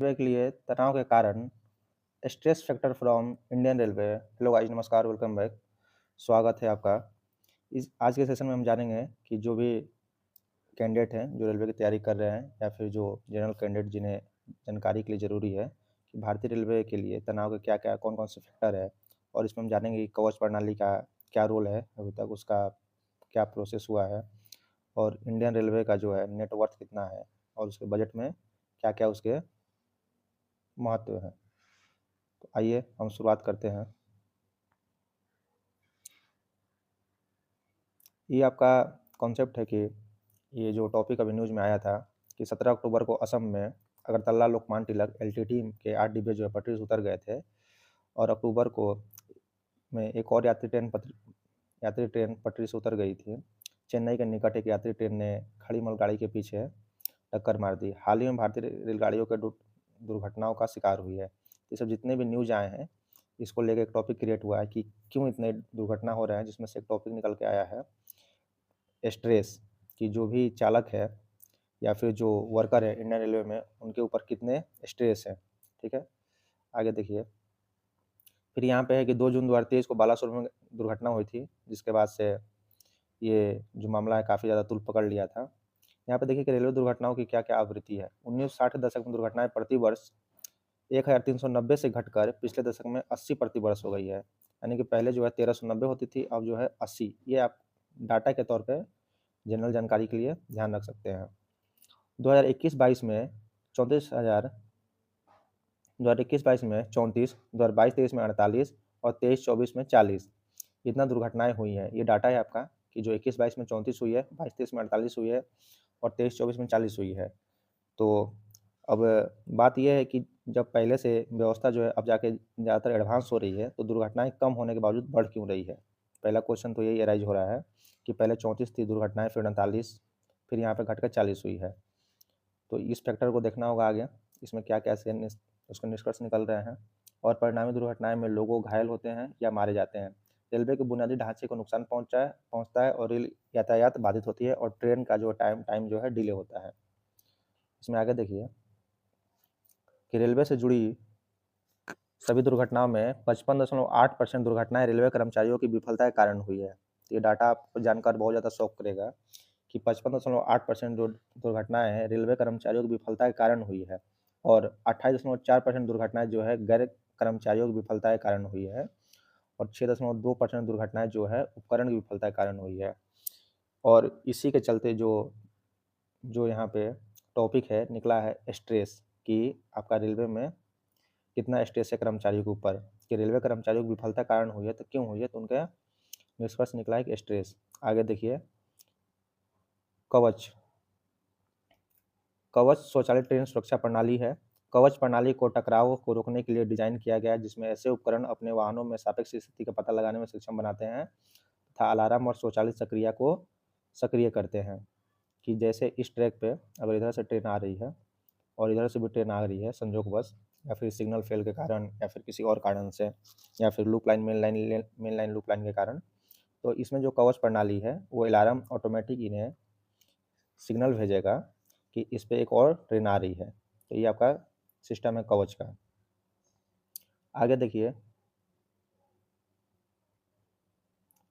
Railway के लिए तनाव के कारण stress factor from Indian railway. Hello guys, नमस्कार, वेलकम बैक। स्वागत है आपका। इस आज के सेशन में हम जानेंगे कि जो भी कैंडिडेट हैं जो रेलवे की तैयारी कर रहे हैं या फिर जो जनरल कैंडिडेट जिन्हें जानकारी के लिए ज़रूरी है कि भारतीय रेलवे के लिए तनाव के क्या क्या कौन कौन से फैक्टर है, और इसमें हम जानेंगे कि कवच प्रणाली का क्या रोल है, अभी तक उसका क्या प्रोसेस हुआ है, और इंडियन रेलवे का जो है नेटवर्थ कितना है, और उसके बजट में क्या क्या उसके महत्व है। तो आइए हम शुरुआत करते हैं। ये आपका कॉन्सेप्ट है कि ये जो टॉपिक अभी न्यूज़ में आया था कि 17 अक्टूबर को असम में अगरतला लोकमान्य तिलक एलटीटी के 8 डिब्बे जो है पटरी से उतर गए थे, और अक्टूबर को में एक और यात्री ट्रेन पटरी से उतर गई थी। चेन्नई के निकट एक यात्री ट्रेन ने खड़ी मालगाड़ी के पीछे टक्कर मार दी। हाल ही में भारतीय रेलगाड़ियों के दुर्घटनाओं का शिकार हुई है। ये सब जितने भी न्यूज़ आए हैं, इसको लेके एक टॉपिक क्रिएट हुआ है कि क्यों इतने दुर्घटना हो रहे हैं, जिसमें से एक टॉपिक निकल के आया है स्ट्रेस, कि जो भी चालक है या फिर जो वर्कर है इंडियन रेलवे में, उनके ऊपर कितने स्ट्रेस है। ठीक है, आगे देखिए। फिर यहाँ पे है कि 2 जून 2023 को बालासोर में दुर्घटना हुई थी, जिसके बाद से ये जो मामला है काफ़ी ज़्यादा तूल पकड़ लिया था। यहाँ पे देखिए कि रेलवे दुर्घटनाओं की क्या-क्या आवृत्ति है। 1960 के दशक में दुर्घटनाएँ प्रति वर्ष 1390 से घटकर पिछले दशक में 80 प्रति वर्ष हो गई है। यानी कि पहले जो है 1390 होती थी, अब जो है 80। ये आप डाटा के तौर पे जनरल जानकारी के लिए ध्यान रख सकते हैं। 2021-22 में 34,000, 2021-22 में 34, 2022-23 में 48 और 23-24 में 40 इतना दुर्घटनाएँ हुई हैं। ये डाटा है आपका कि जो 21-22 में 34 हुई है, 22-23 में 48 हुई है और 23-24 में 40 हुई है। तो अब बात ये है कि जब पहले से व्यवस्था जो है अब जाके ज़्यादातर एडवांस हो रही है, तो दुर्घटनाएँ कम होने के बावजूद बढ़ क्यों रही है? पहला क्वेश्चन तो यही अराइज़ हो रहा है कि पहले 34 थी दुर्घटनाएँ, फिर 39, फिर यहाँ पे घटकर 40 हुई है। तो इस फैक्टर को देखना होगा आगे, इसमें क्या-क्या से उसके निष्कर्ष निकल रहे हैं, और परिणामी दुर्घटनाएँ में लोगों घायल होते हैं या मारे जाते हैं। रेलवे के बुनियादी ढांचे को नुकसान पहुँचता है और रेल यातायात बाधित होती है, और ट्रेन का जो टाइम जो है डिले होता है। इसमें आगे देखिए कि रेलवे से जुड़ी सभी दुर्घटनाओं में 55.8% दुर्घटनाएँ रेलवे कर्मचारियों की विफलता के कारण हुई है। ये डाटा आपको जानकर बहुत ज़्यादा शॉक करेगा कि 55.8% जो दुर्घटनाएँ हैं रेलवे कर्मचारियों की विफलता के कारण हुई है, और 28.4% दुर्घटनाएँ जो है गैर कर्मचारियों की विफलता के कारण हुई है, और 6.2% दुर्घटनाएँ जो है उपकरण की विफलता के कारण हुई है। और इसी के चलते जो जो यहाँ पे टॉपिक है निकला है स्ट्रेस, कि आपका रेलवे में कितना स्ट्रेस है कर्मचारियों के ऊपर, कि रेलवे कर्मचारियों की विफलता कारण हुई है, तो क्यों हुई है, तो उनका निष्कर्ष निकला है कि स्ट्रेस। आगे देखिए, कवच कवच स्वचालित ट्रेन सुरक्षा प्रणाली है। कवच प्रणाली को टकराव को रोकने के लिए डिजाइन किया गया है, जिसमें ऐसे उपकरण अपने वाहनों में सापेक्ष स्थिति का पता लगाने में सक्षम बनाते हैं तथा अलार्म और स्वचालित सक्रिया को सक्रिय करते हैं। कि जैसे इस ट्रैक पे अगर इधर से ट्रेन आ रही है और इधर से भी ट्रेन आ रही है संजोगवश, या फिर सिग्नल फेल के कारण, या फिर किसी और कारण से, या फिर loop line main line loop line के कारण, तो इसमें जो कवच प्रणाली है वो अलार्म ऑटोमेटिक इन्हें सिग्नल भेजेगा कि इस पे एक और ट्रेन आ रही है। तो ये आपका सिस्टम है कवच का। आगे देखिए,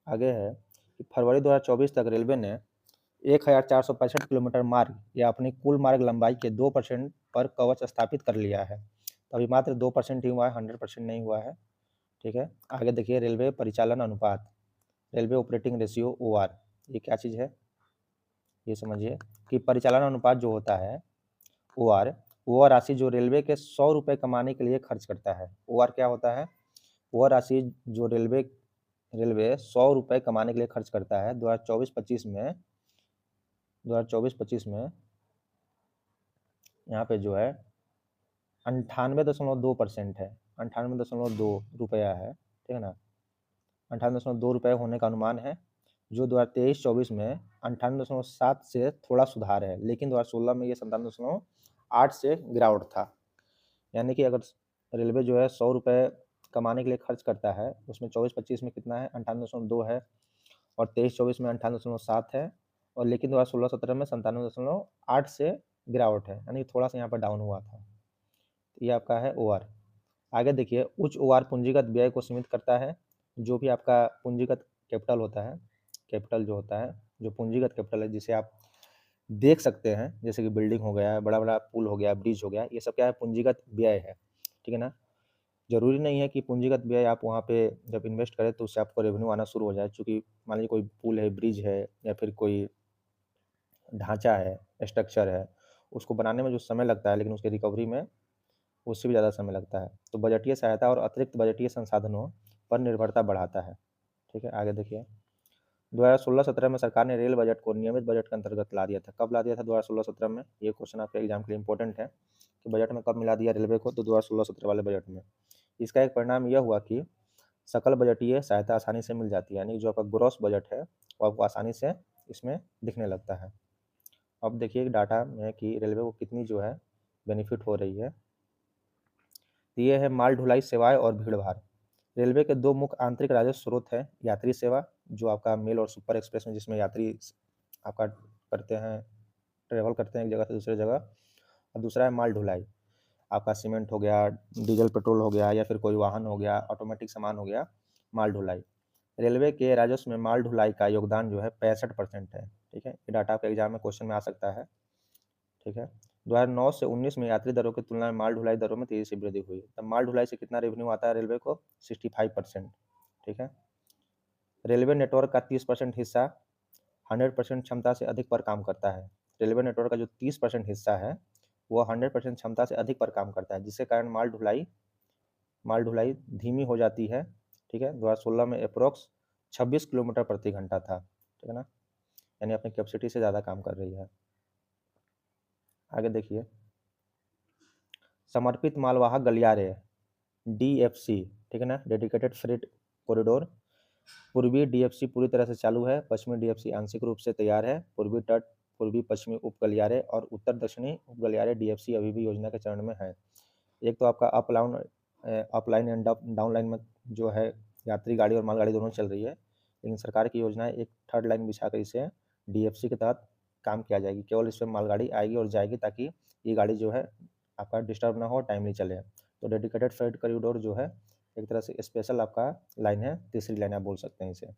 आगे है कि फरवरी 2024 तक रेलवे ने 1465 किलोमीटर मार्ग या अपनी कुल मार्ग लंबाई के 2% पर कवच स्थापित कर लिया है। तो अभी मात्र 2% ही हुआ है, 100% नहीं हुआ है। ठीक है, आगे देखिए, रेलवे परिचालन अनुपात, रेलवे ऑपरेटिंग रेशियो ओआर, ये क्या चीज़ है ये समझिए। कि परिचालन अनुपात जो होता है ओआर, वह राशि जो रेलवे के 100 रुपये कमाने के लिए खर्च करता है। ओआर क्या होता है? वह राशि जो रेलवे रेलवे 100 रुपये कमाने के लिए खर्च करता है 2024-25 में यहाँ पे जो है 98.2% है, 98.2 रुपया है। ठीक है ना, 98.2 रुपये होने का अनुमान है, जो 2023-24 में 98.7 से थोड़ा सुधार है, लेकिन 2016 में ये 97.8 से गिरावट था। यानी कि अगर रेलवे जो है 100 रुपये कमाने के लिए खर्च करता है, उसमें 24-25 में कितना है, 98.2 है, और 23-24 में 98.7 है, और लेकिन 2016-17 में 97.8 से गिरावट है, यानी थोड़ा सा यहाँ पर डाउन हुआ था। ये आपका है ओआर। आगे देखिए, उच्च ओआर पूंजीगत व्यय को सीमित करता है। जो भी आपका पूंजीगत कैपिटल होता है, कैपिटल जो होता है, जो पूंजीगत कैपिटल है जिसे आप देख सकते हैं, जैसे कि बिल्डिंग हो गया, बड़ा-बड़ा पुल हो गया, ब्रिज हो गया, ये सब क्या है, पूंजीगत व्यय है, ठीक है ना? ज़रूरी नहीं है कि पूंजीगत व्यय आप वहाँ पे जब इन्वेस्ट करें तो उससे आपको रेवेन्यू आना शुरू हो जाए, चूँकि मान लीजिए कोई पुल है, ब्रिज है या फिर कोई ढांचा है, स्ट्रक्चर है, उसको बनाने में जो समय लगता है लेकिन उसकी रिकवरी में उससे भी ज़्यादा समय लगता है। तो बजटीय सहायता और अतिरिक्त बजटीय संसाधनों पर निर्भरता बढ़ाता है, ठीक है? आगे देखिए, 2016-17 में सरकार ने रेल बजट को नियमित बजट के अंतर्गत ला दिया था। कब ला दिया था 2016-17 में? ये क्वेश्चन आपके एग्जाम के लिए इंपॉर्टेंट है कि बजट में कब मिला दिया रेलवे को? तो 2016-17 वाले बजट में। इसका एक परिणाम यह हुआ कि सकल बजटीय सहायता आसानी से मिल जाती है, यानी जो आपका ग्रॉस बजट है वो आपको आसानी से इसमें दिखने लगता है। अब देखिए डाटा में कि रेलवे को कितनी जो है बेनिफिट हो रही है। तो ये है माल ढुलाई सेवाएं और भीड़ भाड़। रेलवे के दो मुख्य आंतरिक राजस्व स्रोत हैं, यात्री सेवा जो आपका मेल और सुपर एक्सप्रेस में जिसमें यात्री आपका करते हैं, ट्रेवल करते हैं एक जगह से दूसरे जगह, और दूसरा है माल ढुलाई। आपका सीमेंट हो गया, डीजल पेट्रोल हो गया या फिर कोई वाहन हो गया, ऑटोमेटिक सामान हो गया, माल ढुलाई। रेलवे के राजस्व में माल ढुलाई का योगदान जो है 65% है, ठीक है? ये डाटा आपके एग्जाम में क्वेश्चन में आ सकता है, ठीक है? 2009 से 19 में यात्री दरों की तुलना में माल ढुलाई दरों में तेजी से वृद्धि हुई। तब माल ढुलाई से कितना रेवेन्यू आता है रेलवे को? 65%, ठीक है? रेलवे नेटवर्क का 30% हिस्सा 100% क्षमता से अधिक पर काम करता है। रेलवे नेटवर्क का जो 30% हिस्सा है वो 100% क्षमता से अधिक पर काम करता है, जिसके कारण माल ढुलाई धीमी हो जाती है, ठीक है? 2016 में अप्रोक्स 26 किलोमीटर प्रति घंटा था, ठीक है ना? यानी अपनी कैपेसिटी से ज़्यादा काम कर रही है। आगे देखिए, समर्पित मालवाहक गलियारे डीएफसी, ठीक है ना? Dedicated freight corridor. पूर्वी डीएफसी पूरी तरह से चालू है, पश्चिमी डीएफसी आंशिक रूप से तैयार है। पूर्वी तट, पूर्वी पश्चिमी उप गलियारे और उत्तर दक्षिणी उप गलियारे डीएफसी अभी भी योजना के चरण में है। एक तो आपका अपलाइन एंड डाउन लाइन में जो है यात्री गाड़ी और मालगाड़ी दोनों चल रही है, लेकिन सरकार की योजना है एक थर्ड लाइन बिछाकर इसे डीएफसी के तहत काम किया जाएगी। केवल इसमें मालगाड़ी आएगी और जाएगी ताकि ये गाड़ी जो है आपका डिस्टर्ब ना हो, टाइमली चले। तो डेडिकेटेड फ्रेट कॉरिडोर जो है एक तरह से स्पेशल आपका लाइन है, तीसरी लाइन आप बोल सकते हैं इसे।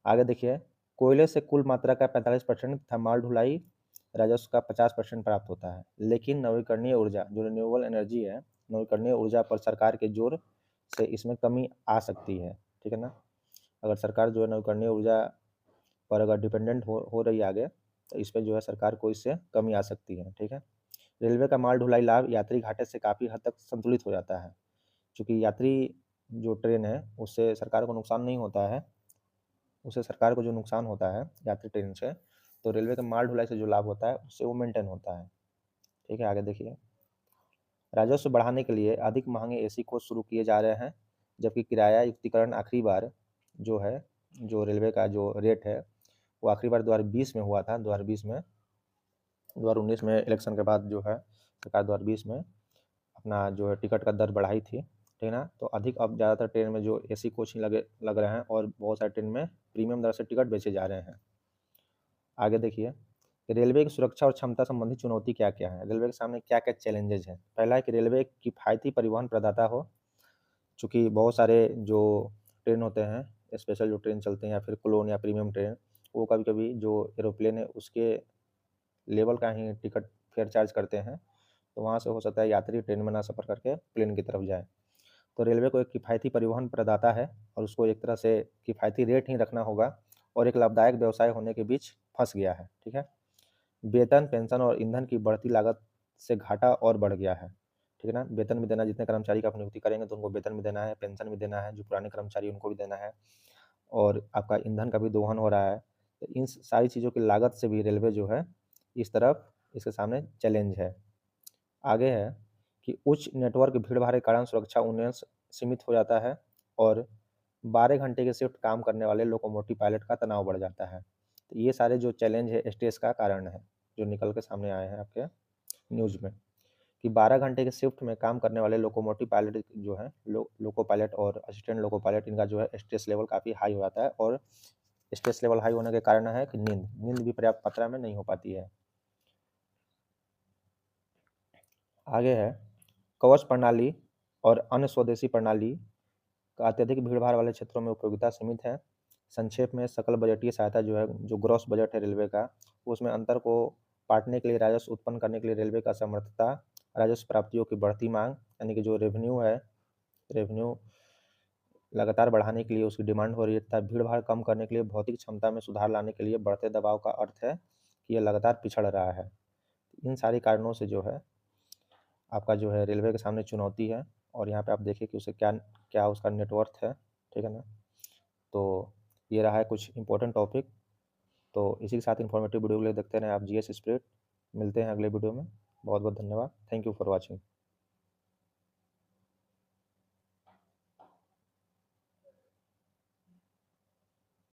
आगे देखिए, कोयले से कुल मात्रा का 45% तथा माल ढुलाई राजस्व का 50% प्राप्त होता है, लेकिन नवीकरणीय ऊर्जा जो रिन्यूएबल एनर्जी है, नवीकरणीय ऊर्जा पर सरकार के जोर से इसमें कमी आ सकती है, ठीक है ना? अगर सरकार जो है नवीकरणीय ऊर्जा पर अगर डिपेंडेंट हो रही है आगे, तो इस पे जो है सरकार को इससे कमी आ सकती है, ठीक है? रेलवे का माल ढुलाई लाभ यात्री घाटे से काफ़ी हद तक संतुलित हो जाता है, चूँकि यात्री जो ट्रेन है उससे सरकार को नुकसान नहीं होता है, उससे सरकार को जो नुकसान होता है यात्री ट्रेन से, तो रेलवे के माल ढुलाई से जो लाभ होता है उससे वो मेंटेन होता है, ठीक है? आगे देखिए, राजस्व बढ़ाने के लिए अधिक महंगे एसी कोच शुरू किए जा रहे हैं, जबकि किराया युक्तिकरण आखिरी बार जो है, जो रेलवे का जो रेट है वो आखिरी बार 2020 में हुआ था। 2020 में, 2019 में इलेक्शन के बाद जो है सरकार 2020 में अपना जो है टिकट का दर बढ़ाई थी, ठीक है ना? तो अधिक अब ज़्यादातर ट्रेन में जो एसी कोच ही लग रहे हैं और बहुत सारे ट्रेन में प्रीमियम दर से टिकट बेचे जा रहे हैं। आगे देखिए, रेलवे की सुरक्षा और क्षमता संबंधी चुनौती क्या-क्या है? रेलवे के सामने क्या-क्या चैलेंजेज़ हैं? पहला है कि रेलवे एक किफ़ायती परिवहन प्रदाता हो, चूँकि बहुत सारे जो ट्रेन होते हैं, स्पेशल जो ट्रेन चलते हैं या फिर क्लोन या प्रीमियम ट्रेन, वो कभी-कभी जो एरोप्लेन है उसके लेवल का ही टिकट फेयर चार्ज करते हैं, तो वहाँ से हो सकता है यात्री ट्रेन में ना सफ़र करके प्लेन की तरफ जाएँ। तो रेलवे को एक किफ़ायती परिवहन प्रदाता है और उसको एक तरह से किफ़ायती रेट ही रखना होगा और एक लाभदायक व्यवसाय होने के बीच फँस गया है, ठीक है? वेतन, पेंशन और ईंधन की बढ़ती लागत से घाटा और बढ़ गया है, ठीक है ना? वेतन भी देना, जितने कर्मचारी का आप नियुक्ति करेंगे तो उनको वेतन भी देना है, पेंशन भी देना है, जो पुराने कर्मचारी हैं उनको भी देना है और आपका ईंधन का भी दोहन हो रहा है। तो इन सारी चीज़ों की लागत से भी रेलवे जो है इस तरफ इसके सामने चैलेंज है। आगे है कि उच्च नेटवर्क भीड़-भाड़ के कारण सुरक्षा उन्नयन सीमित हो जाता है और 12 घंटे की शिफ्ट काम करने वाले लोकोमोटिव पायलट का तनाव बढ़ जाता है। तो ये सारे जो चैलेंज है स्ट्रेस का कारण है, जो निकल के सामने आए हैं आपके न्यूज़ में, कि 12 घंटे की शिफ्ट में काम करने वाले लोकोमोटिव पायलट जो हैं, लोको पायलट और असिस्टेंट लोको पायलट, इनका जो है स्ट्रेस लेवल काफ़ी हाई हो जाता है और स्ट्रेस लेवल हाई होने के कारण है कि नींद भी पर्याप्त मात्रा में नहीं हो पाती है। आगे है, कवच प्रणाली और अन्य स्वदेशी प्रणाली का अत्यधिक भीड़-भाड़ वाले क्षेत्रों में उपयोगिता सीमित है। संक्षेप में सकल बजटीय सहायता जो है, जो ग्रॉस बजट है रेलवे का, उसमें अंतर को पाटने के लिए, राजस्व उत्पन्न करने के लिए रेलवे का असमर्थता, राजस्व प्राप्तियों की बढ़ती मांग, यानी कि जो रेवेन्यू है, रेवेन्यू लगातार बढ़ाने के लिए उसकी डिमांड हो रही है, तथा भीड़-भाड़ कम करने के लिए भौतिक क्षमता में सुधार लाने के लिए बढ़ते दबाव का अर्थ है कि ये लगातार पिछड़ रहा है। इन सारे कारणों से जो है, आपका जो है रेलवे के सामने चुनौती है, और यहाँ पे आप देखिए कि उसे क्या क्या उसका नेटवर्थ है, ठीक है ना? तो ये रहा है कुछ इम्पोर्टेंट टॉपिक। तो इसी के साथ इन्फॉर्मेटिव वीडियो के लिए देखते रहें आप जीएस स्पिरिट। मिलते हैं अगले वीडियो में। बहुत-बहुत धन्यवाद। Thank you for watching.